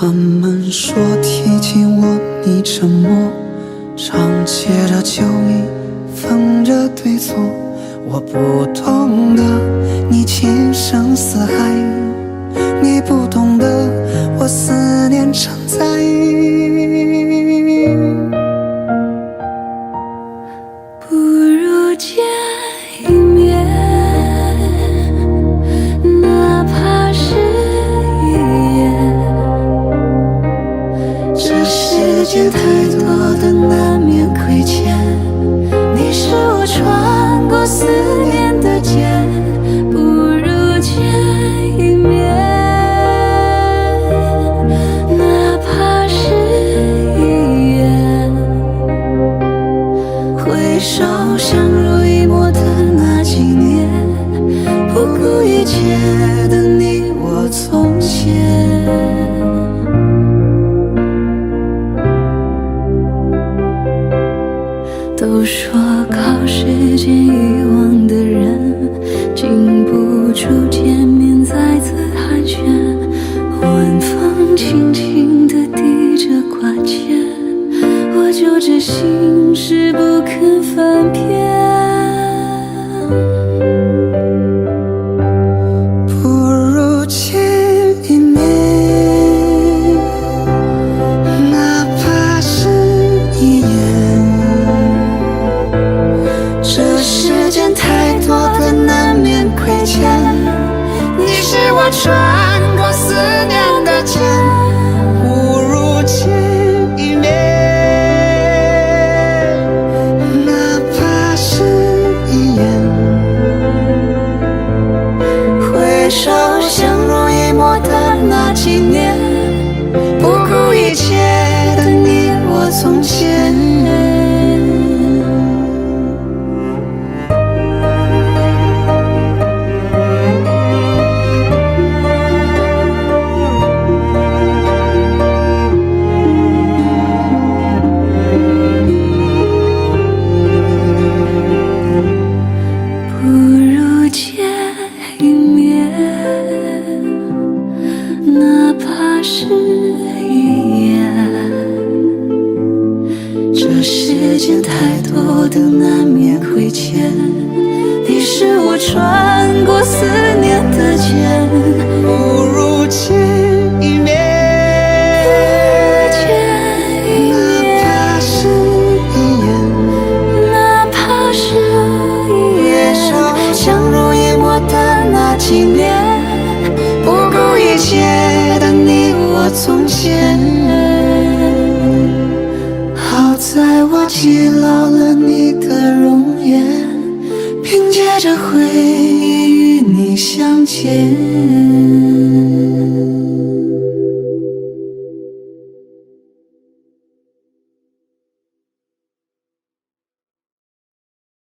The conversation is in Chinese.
他们说提起我，你沉默，常借着酒意，分着对错。我不懂得你情深似海，你不懂得我思念常在。不如见一面，哪怕是一眼。这世界太多的难免亏欠，你是我穿过思念的剑，不如见一面，哪怕是一眼。回首相濡以沫的那几年，不顾一切的你我从前。都说靠时间遗忘的人，经不住见面再次寒暄。晚风轻轻地递着挂件，我就知心事不肯翻篇。不如见一面，哪怕是一眼。这世间太多的难免亏欠，你是我穿过思念的剑，不如见一面，哪怕是一眼。回首相濡以沫的那几年，不顾一切的你我从前。不如见一面，哪怕是一眼。这世间太多的难免亏欠，你是我穿过思念的剑，不如见一面，哪怕是一眼。哪怕是一眼。相濡以沫的那几年，不顾一切的你我从前。好在我记牢了你的容颜，凭借着回忆与你相见。